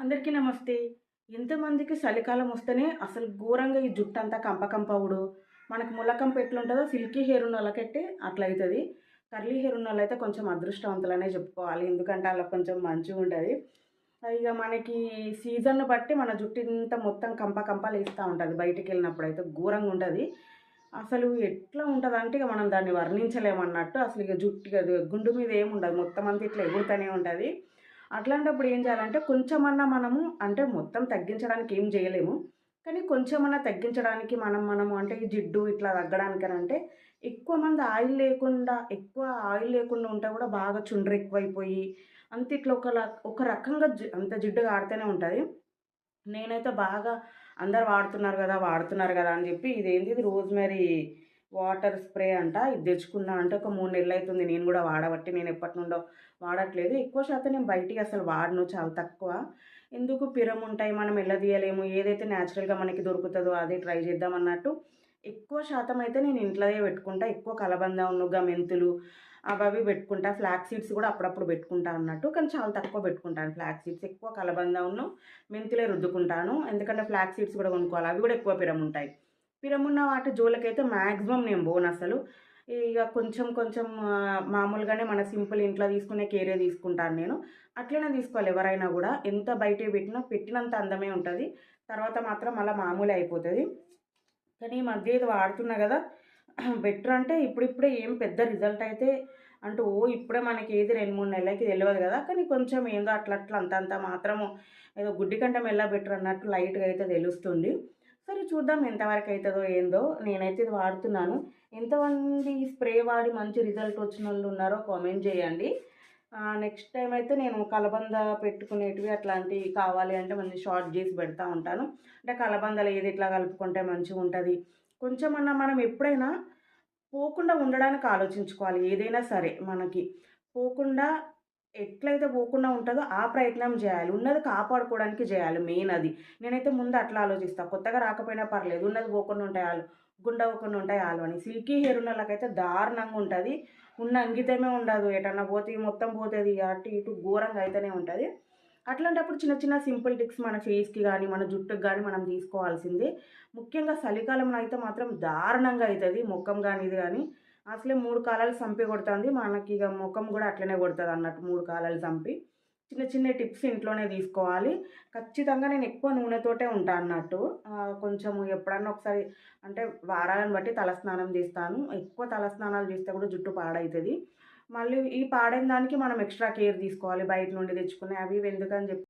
అందరికీ నమస్తే. ఇంతమందికి చలికాలం వస్తేనే అసలు ఘోరంగా ఈ జుట్టంతా కంపకంపవుడు, మనకు ములకంపు ఎట్లుంటదో సిల్కీ హెయిర్ ఉన్నోళ్ళకైతే అట్లయితది. కర్లీ హెయిర్ ఉన్నోళ్ళైతే కొంచెం అదృష్టవంతులనే చెప్పుకోవాలి. ఎందుకంటే ఆళ్ళకి కొంచెం మంచిగుంటది. ఇగ మనకి సీజన్‌ని బట్టి మన జుట్టింతా మొత్తం కంప లేస్తా ఉంటది. బయటికెళ్ళినప్పుడైతే ఘోరంగుంటది. అసలు ఎట్లా ఉంటదంటే ఇగ మనం దాన్ని వర్ణించలేమన్నట్టు. అసలు ఇగ జుట్టు ఇగ గుండు మీద ఏముండదు. మొత్తం అంతా ఇట్లా ఎగురుతూనే ఉంటది. అట్లాంటప్పుడు ఏం చేయాలంటే కొంచెమన్నా మనము అంటే మొత్తం తగ్గించడానికి ఏం చేయలేము. కానీ కొంచెమన్నా తగ్గించడానికి మనము అంటే ఈ జిడ్డు ఇట్లా తగ్గడానికనంటే ఎక్కువ ఆయిల్ లేకుండా ఉంటే కూడా బాగా చుండ్రు ఎక్కువైపోయి అంత ఇట్లా ఒక రకంగా అంత జిడ్డు కారుతూనే ఉంటది. నేనైతే బాగా అందరూ వాడుతున్నారు గదా అని జెప్పి ఇది రోజ్‌మెరీ వాటర్ స్ప్రే అంట. ఇది తెచ్చుకున్నా అంటే ఒక 3 నెలలైతుంది నేను గూడా వాడబట్టి. నేను ఎప్పటినుండో వాడట్లేదు. ఎక్కువ శాతం నేను బయటియి అసలు వాడను. చాలా తక్కువ. ఎందుకు పిరముంటాయి. మనం ఎల్లదీయలేము. ఏదైతే నేచురల్‌గా మనకి దొరుకుతదో అదే ట్రై చేద్దాం అన్నట్టు ఎక్కువ శాతం అయితే నేను ఇంట్లోయే పెట్టుకుంటా. ఎక్కువ కలబంద మెంతులు అవవి పెట్టుకుంటా. ఫ్లాక్స్ సీడ్స్ గూడా అప్పుడప్పుడు పెట్టుకుంటా అన్నట్టు. కానీ చాలా తక్కువ పెట్టుకుంటాను ఫ్లాక్స్ సీడ్స్. ఎక్కువ కలబంద మెంతులే రుద్దుకుంటాను. ఎందుకంటే ఫ్లాక్స్ సీడ్స్ గూడా కొనుక్కోవాలి. అవి గూడా ఎక్కువ పిరముంటాయి. పిరమున్న వాటి జోలికైతే మాక్సిమం నేను పోనసలు. ఇగ కొంచెం కొంచెం మామూలుగానే మన సింపుల్ ఇంట్లో తీసుకునే కేరే తీసుకుంటాను నేను. అట్లనే తీసుకోవాలి ఎవరైనా గూడా. ఎంత బయటయి పెట్టినంత అందమే ఉంటది. తర్వాత మాత్రం మళ్ళా మామూలే అయిపోతది. కానీ ఈ మధ్య ఇది వాడుతున్నా గదా! బెటర్ అంటే ఇప్పుడిప్పుడే ఏం పెద్ద రిజల్ట్ అయితే ఇప్పుడే మనకి ఏది 2, 3 నెలలకి తెలవదు గదా! కానీ కొంచెం ఏందో అట్లా అంతంత మాత్రము ఏదో గుడ్డి కంటే మెల్ల బెటర్ అన్నట్టు లైట్‌గా అయితే తెలుస్తుంది. సరే చూద్దాం ఎంతవరకు అయితదో ఏందో. నేనైతే ఇది వాడుతున్నాను. ఎంతమంది ఈ స్ప్రే వాడి మంచి రిజల్ట్ వచ్చినోళ్ళు ఉన్నారో కామెంట్ జేయండి. నెక్స్ట్ టైమ్ అయితే నేను కలబంద పెట్టుకునేటివి అట్లాంటివి కావాలి అంటే మంచి షార్ట్ జేసి పెడతా ఉంటాను. అంటే కలబందలో ఏది ఎట్లా కలుపుకుంటే మంచిగుంటది. కొంచెమన్నా మనం ఎప్పుడైనా పోకుండా ఉండడానికి ఆలోచించుకోవాలి. ఏదైనా సరే మనకి. పోకుండా ఎట్లయితే పోకుండా ఉంటదో ఆ ప్రయత్నం జేయాలి. ఉన్నది కాపాడుకోవడానికి జేయాలి మెయిన్ అది. నేనైతే ముందు అట్లా ఆలోచిస్తా. కొత్తగా రాకపోయినా పర్లేదు. ఉన్నది పోకుండా ఉంటే ఆలు. గుండవ్వకుండా ఉంటే ఆలు అని. సిల్కీ హెయిర్ ఉన్నోళ్ళకైతే దారుణంగా ఉంటది. ఉన్న అంగితమే ఉండదు. ఎటన్నా పోతే మొత్తం పోతది. అటు ఇటు ఘోరంగా అయితేనే ఉంటది. అట్లాంటప్పుడు చిన్న చిన్న సింపుల్ టిప్స్ మన ఫేస్‌కి గానీ, మన జుట్టుకి గానీ మనం తీసుకోవాల్సిందే. ముఖ్యంగా చలికాలంలో అయితే మాత్రం దారుణంగా అయితది. మొఖం గానీ, ఇది గానీ. అసలే 3 కాలాలు సంపి కొడతాంది. మనకిగ మొఖం గూడా అట్లనే కొడతదన్నట్టు 3 కాలాలు సంపి. చిన్న చిన్న టిప్స్ ఇంట్లోనే తీసుకోవాలి. ఖచ్చితంగా నేను ఎక్కువ నూనెతోటే ఉంటా అన్నట్టు. కొంచెం ఎప్పుడన్నా ఒకసారి అంటే వారాలను బట్టి తలస్నానం చేస్తాను. ఎక్కువ తలస్నానాలు చేస్తే కూడా జుట్టు పాడైతది. మళ్ళీ ఈ పాడైన దానికి మనం ఎక్స్‌ట్రా కేర్ తీసుకోవాలి. బయట నుండి తెచ్చుకునే అవి ఇవి ఎందుకని చెప్పి